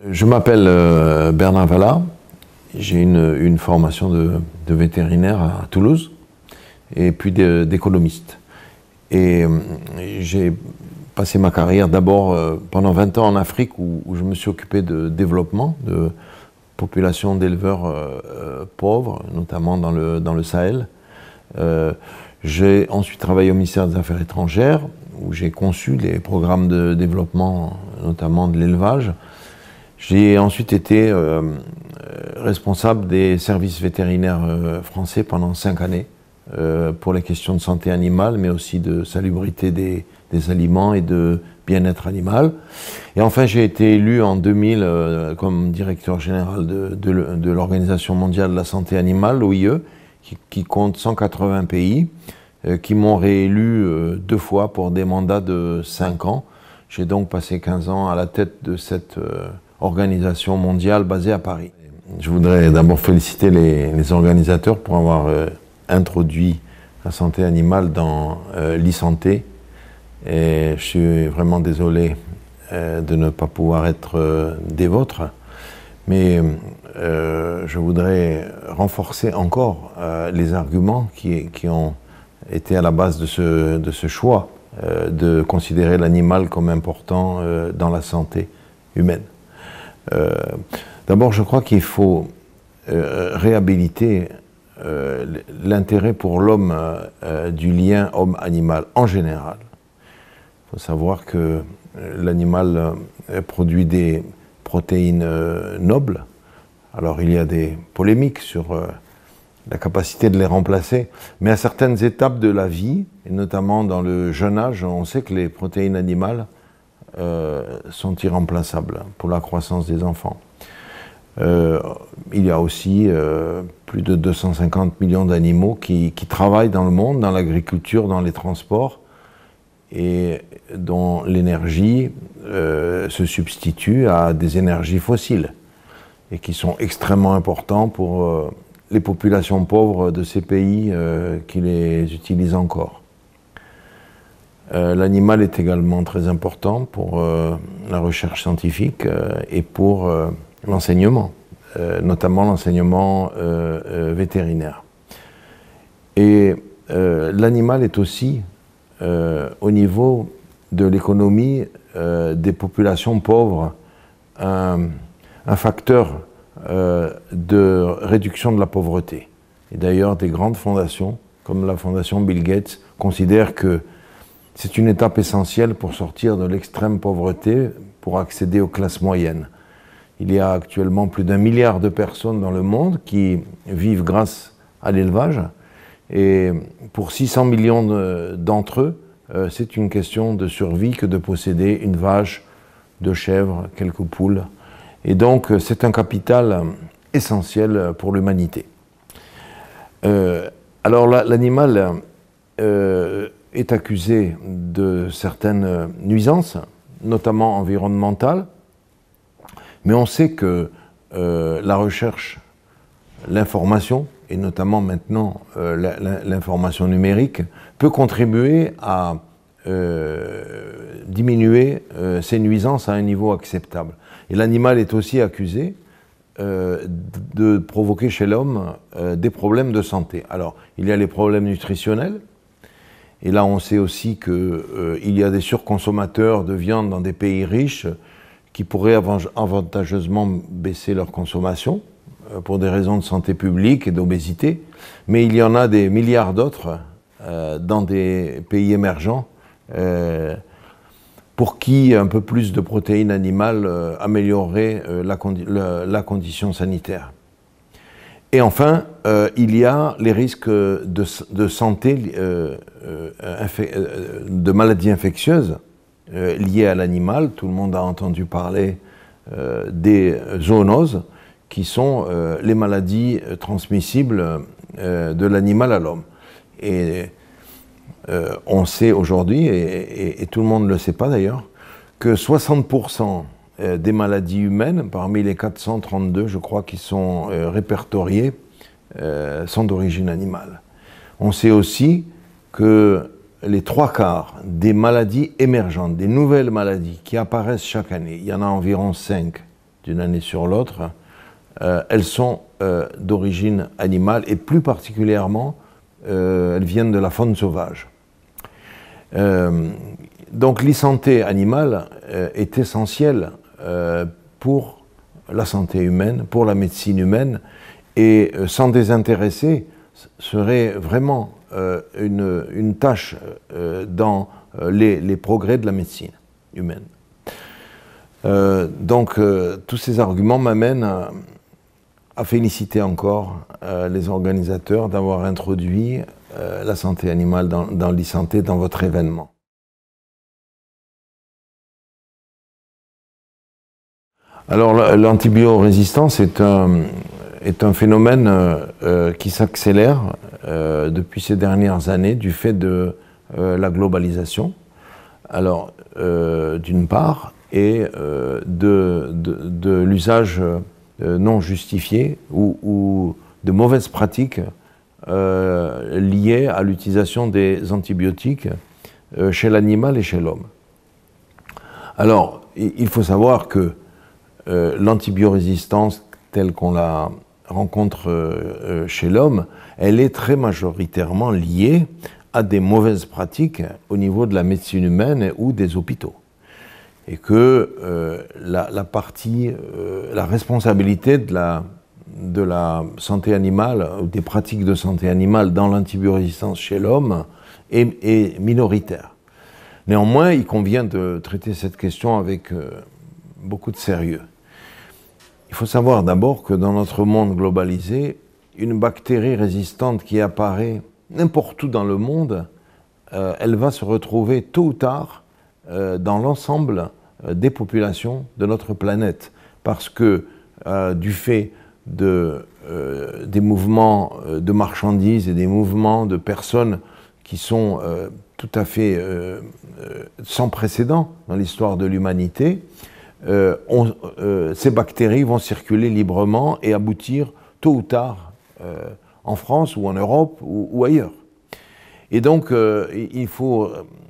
Je m'appelle Bernard Vallat, j'ai une formation de vétérinaire à Toulouse et puis d'économiste. Et j'ai passé ma carrière d'abord pendant 20 ans en Afrique où je me suis occupé de développement, de population d'éleveurs pauvres, notamment dans le Sahel. J'ai ensuite travaillé au ministère des Affaires étrangères où j'ai conçu les programmes de développement, notamment de l'élevage. J'ai ensuite été responsable des services vétérinaires français pendant 5 années pour les questions de santé animale, mais aussi de salubrité des aliments et de bien-être animal. Et enfin, j'ai été élu en 2000 comme directeur général de l'Organisation mondiale de la santé animale, l'OIE, qui compte 180 pays, qui m'ont réélu 2 fois pour des mandats de 5 ans. J'ai donc passé 15 ans à la tête de cette organisation mondiale basée à Paris. Je voudrais d'abord féliciter les organisateurs pour avoir introduit la santé animale dans l'e-santé. Et je suis vraiment désolé de ne pas pouvoir être des vôtres. Mais je voudrais renforcer encore les arguments qui ont été à la base de ce choix de considérer l'animal comme important dans la santé humaine. D'abord, je crois qu'il faut réhabiliter l'intérêt pour l'homme du lien homme-animal en général. Il faut savoir que l'animal produit des protéines nobles. Alors il y a des polémiques sur la capacité de les remplacer, mais à certaines étapes de la vie, et notamment dans le jeune âge, on sait que les protéines animales sont irremplaçables pour la croissance des enfants. Il y a aussi plus de 250 millions d'animaux qui travaillent dans le monde, dans l'agriculture, dans les transports, et dont l'énergie se substitue à des énergies fossiles, et qui sont extrêmement importants pour les populations pauvres de ces pays qui les utilisent encore. L'animal est également très important pour la recherche scientifique et pour l'enseignement, notamment l'enseignement vétérinaire. Et l'animal est aussi, au niveau de l'économie des populations pauvres, un facteur de réduction de la pauvreté. Et d'ailleurs, des grandes fondations, comme la fondation Bill Gates, considèrent que c'est une étape essentielle pour sortir de l'extrême pauvreté, pour accéder aux classes moyennes. Il y a actuellement plus d'1 milliard de personnes dans le monde qui vivent grâce à l'élevage, et pour 600 millions d'entre eux, c'est une question de survie que de posséder une vache, 2 chèvres, quelques poules. Et donc c'est un capital essentiel pour l'humanité. Alors l'animal est accusé de certaines nuisances, notamment environnementales, mais on sait que la recherche, l'information, et notamment maintenant l'information numérique, peut contribuer à diminuer ces nuisances à un niveau acceptable. Et l'animal est aussi accusé de provoquer chez l'homme des problèmes de santé. Alors, il y a les problèmes nutritionnels, et là on sait aussi qu'il y a des surconsommateurs de viande dans des pays riches qui pourraient avantageusement baisser leur consommation pour des raisons de santé publique et d'obésité, mais il y en a des milliards d'autres dans des pays émergents pour qui un peu plus de protéines animales améliorerait la condition sanitaire. Et enfin, il y a les risques de santé, de maladies infectieuses liées à l'animal. Tout le monde a entendu parler des zoonoses, qui sont les maladies transmissibles de l'animal à l'homme. Et on sait aujourd'hui, et tout le monde ne le sait pas d'ailleurs, que 60% des maladies humaines, parmi les 432, je crois, qui sont répertoriées, sont d'origine animale. On sait aussi que les 3/4 des maladies émergentes, des nouvelles maladies qui apparaissent chaque année, il y en a environ 5 d'une année sur l'autre, elles sont d'origine animale et plus particulièrement, elles viennent de la faune sauvage. Donc l'e-santé animale est essentielle pour la santé humaine, pour la médecine humaine, et s'en désintéresser serait vraiment une tâche dans les progrès de la médecine humaine. Donc tous ces arguments m'amènent à féliciter encore les organisateurs d'avoir introduit la santé animale dans l'e-santé dans votre événement. Alors l'antibiorésistance est un phénomène qui s'accélère depuis ces dernières années du fait de la globalisation. Alors d'une part, et de l'usage non justifié ou de mauvaises pratiques liées à l'utilisation des antibiotiques chez l'animal et chez l'homme. Alors, il faut savoir que l'antibiorésistance telle qu'on la rencontre chez l'homme, elle est très majoritairement liée à des mauvaises pratiques au niveau de la médecine humaine ou des hôpitaux. Et que la responsabilité de la santé animale, ou des pratiques de santé animale dans l'antibiorésistance chez l'homme est minoritaire. Néanmoins, il convient de traiter cette question avec beaucoup de sérieux. Il faut savoir d'abord que dans notre monde globalisé, une bactérie résistante qui apparaît n'importe où dans le monde, elle va se retrouver tôt ou tard dans l'ensemble des populations de notre planète. Parce que du fait des mouvements de marchandises et des mouvements de personnes qui sont tout à fait sans précédent dans l'histoire de l'humanité, ces bactéries vont circuler librement et aboutir tôt ou tard en France ou en Europe ou ailleurs. Et donc il faut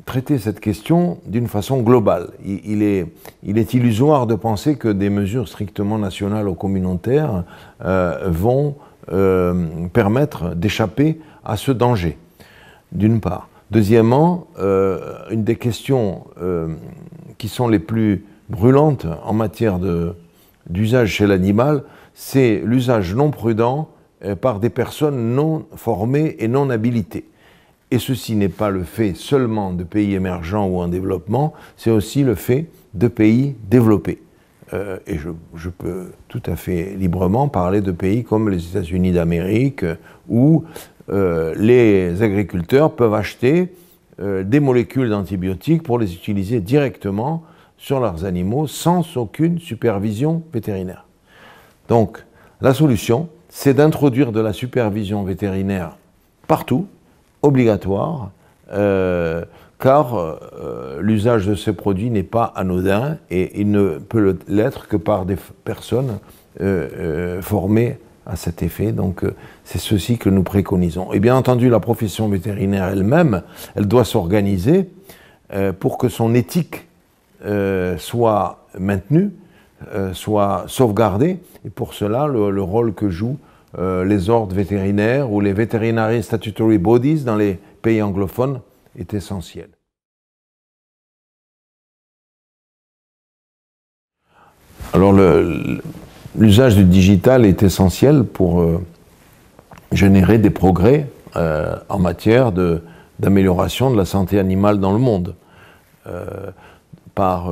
traiter cette question d'une façon globale. Il est illusoire de penser que des mesures strictement nationales ou communautaires vont permettre d'échapper à ce danger, d'une part. Deuxièmement, une des questions qui sont les plus brûlantes en matière d'usage chez l'animal, c'est l'usage non prudent par des personnes non formées et non habilitées. Et ceci n'est pas le fait seulement de pays émergents ou en développement, c'est aussi le fait de pays développés. Et je peux tout à fait librement parler de pays comme les États-Unis d'Amérique, où les agriculteurs peuvent acheter des molécules d'antibiotiques pour les utiliser directement sur leurs animaux sans aucune supervision vétérinaire. Donc, la solution, c'est d'introduire de la supervision vétérinaire partout, obligatoire, car l'usage de ces produits n'est pas anodin et il ne peut l'être que par des personnes formées à cet effet. Donc c'est ceci que nous préconisons. Et bien entendu, la profession vétérinaire elle-même, elle doit s'organiser pour que son éthique soit maintenue, soit sauvegardée, et pour cela, le rôle que jouent les ordres vétérinaires ou les Veterinary Statutory Bodies dans les pays anglophones est essentiel. Alors l'usage du digital est essentiel pour générer des progrès en matière d'amélioration de la santé animale dans le monde, par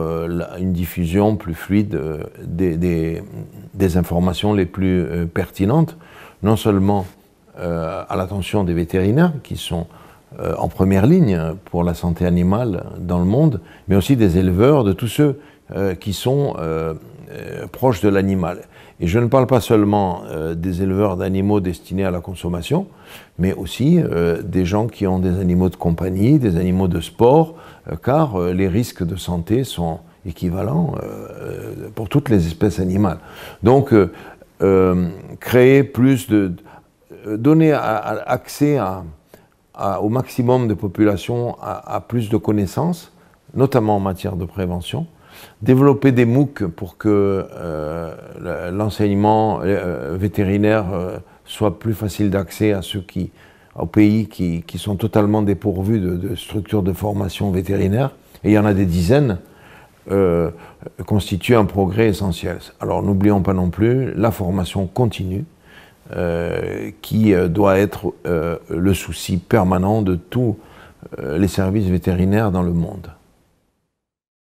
une diffusion plus fluide des informations les plus pertinentes, non seulement à l'attention des vétérinaires qui sont en première ligne pour la santé animale dans le monde, mais aussi des éleveurs, de tous ceux qui sont proches de l'animal. Et je ne parle pas seulement des éleveurs d'animaux destinés à la consommation, mais aussi des gens qui ont des animaux de compagnie, des animaux de sport, car les risques de santé sont équivalents pour toutes les espèces animales. Donc, créer plus donner accès au maximum de population à plus de connaissances, notamment en matière de prévention, développer des MOOC pour que l'enseignement vétérinaire soit plus facile d'accès aux pays qui sont totalement dépourvus de structures de formation vétérinaire, et il y en a des dizaines, constitue un progrès essentiel. Alors n'oublions pas non plus la formation continue, qui doit être le souci permanent de tous les services vétérinaires dans le monde.